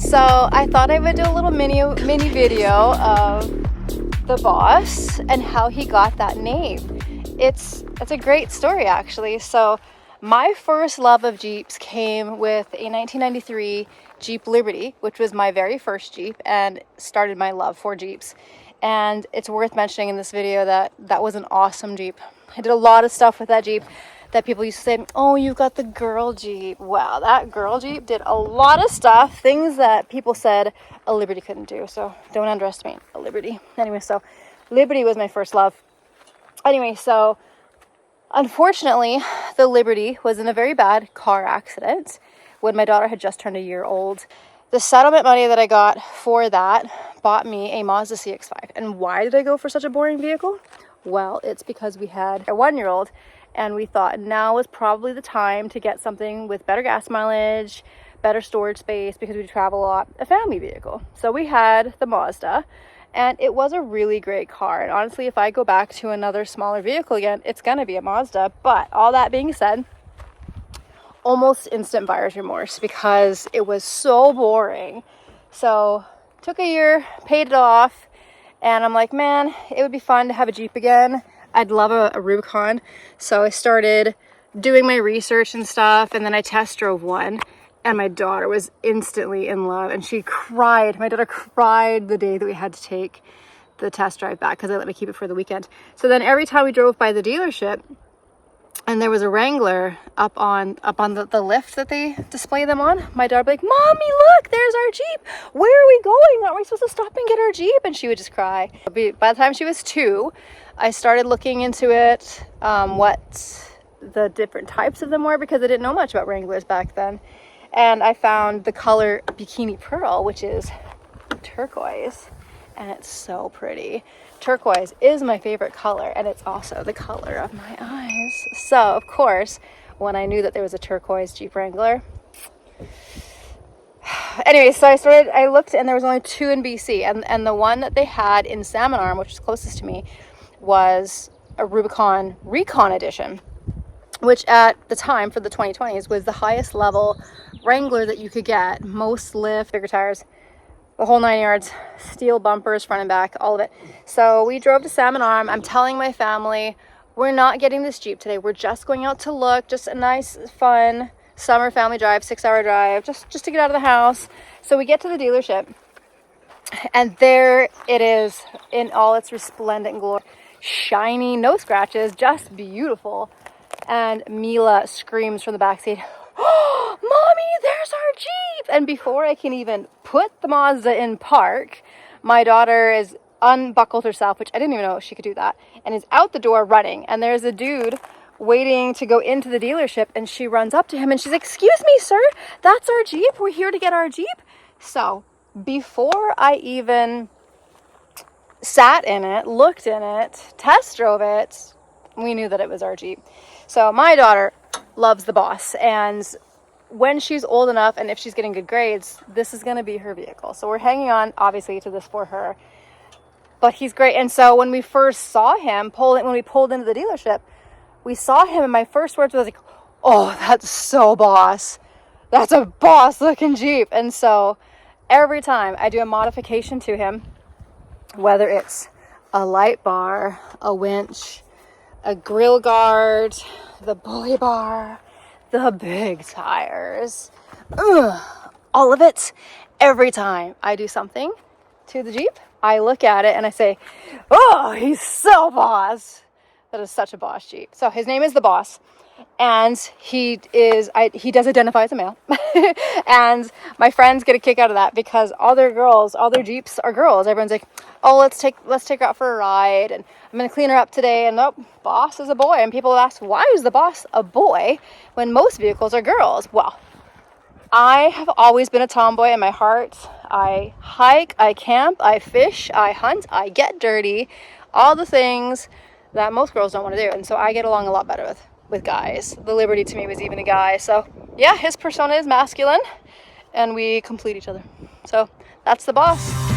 So I thought I would do a little mini video of the Boss and how he got that name. It's a great story, actually. So my first love of Jeeps came with a 1993 Jeep Liberty, which was my very first Jeep and started my love for Jeeps. And it's worth mentioning in this video that that was an awesome Jeep. I did a lot of stuff with that Jeep that people used to say, oh, you've got the girl Jeep. Wow, that girl Jeep did a lot of stuff, things that people said a Liberty couldn't do. So don't underestimate a Liberty. Anyway, so Liberty was my first love. Anyway, so unfortunately, the Liberty was in a very bad car accident when my daughter had just turned a year old. The settlement money that I got for that bought me a Mazda CX-5. And why did I go for such a boring vehicle? Well, it's because we had a 1-year-old and we thought now was probably the time to get something with better gas mileage, better storage space, because we travel a lot, a family vehicle. So we had the Mazda, and it was a really great car. And honestly, if I go back to another smaller vehicle again, it's gonna be a Mazda. But all that being said, almost instant buyer's remorse because it was so boring. So took a year, paid it off, and I'm like, man, it would be fun to have a Jeep again. I'd love a Rubicon. So I started doing my research and stuff, and then I test drove one, and my daughter was instantly in love, and she cried. My daughter cried the day that we had to take the test drive back because I let me keep it for the weekend. So then every time we drove by the dealership and there was a Wrangler up on the lift that they display them on, my daughter would be like, Mommy, look, there's our Jeep. Where are we going? Aren't we supposed to stop and get our Jeep? And she would just cry. By the time she was 2, I started looking into it, what the different types of them were, because I didn't know much about Wranglers back then. And I found the color Bikini Pearl, which is turquoise, and it's so pretty. Turquoise is my favorite color, and it's also the color of my eyes. So, of course, when I knew that there was a turquoise Jeep Wrangler. Anyway, so I looked, and there was only 2 in BC, and the one that they had in Salmon Arm, which is closest to me, was a Rubicon Recon Edition, which at the time for the 2020s was the highest level Wrangler that you could get. Most lift, bigger tires, the whole 9 yards, steel bumpers, front and back, all of it. So we drove to Salmon Arm. I'm telling my family, we're not getting this Jeep today. We're just going out to look, just a nice, fun summer family drive, 6-hour drive, just to get out of the house. So we get to the dealership, and there it is in all its resplendent glory. Shiny, no scratches, just beautiful. And Mila screams from the backseat, oh, Mommy, there's our Jeep! And before I can even put the Mazda in park, my daughter is unbuckled herself, which I didn't even know she could do that, and is out the door running. And there's a dude waiting to go into the dealership, and she runs up to him and she's like, excuse me, sir, that's our Jeep. We're here to get our Jeep. So before I even sat in it, looked in it, test drove it, we knew that it was our Jeep. So my daughter loves the Boss, and when she's old enough and if she's getting good grades, this is going to be her vehicle. So we're hanging on, obviously, to this for her. But he's great. And so when we first saw him, when we pulled into the dealership, we saw him, and my first words was like, oh, that's so Boss. That's a Boss-looking Jeep. And so every time I do a modification to him, whether it's a light bar, a winch, a grill guard, the bully bar, the big tires, all of it, every time I do something to the Jeep, I look at it and I say, oh, he's so Boss. That is such a Boss Jeep. So his name is the Boss, and he does identify as a male. And my friends get a kick out of that because all their Jeeps are girls. Everyone's like, oh, let's take her out for a ride, and I'm gonna clean her up today. And nope, Boss is a boy. And people ask, why is the Boss a boy when most vehicles are girls? Well, I have always been a tomboy in my heart. I hike, I camp, I fish, I hunt, I get dirty, all the things that most girls don't want to do. And so I get along a lot better with guys. The Liberty to me was even a guy. So yeah, his persona is masculine, and we complete each other. So that's the Boss.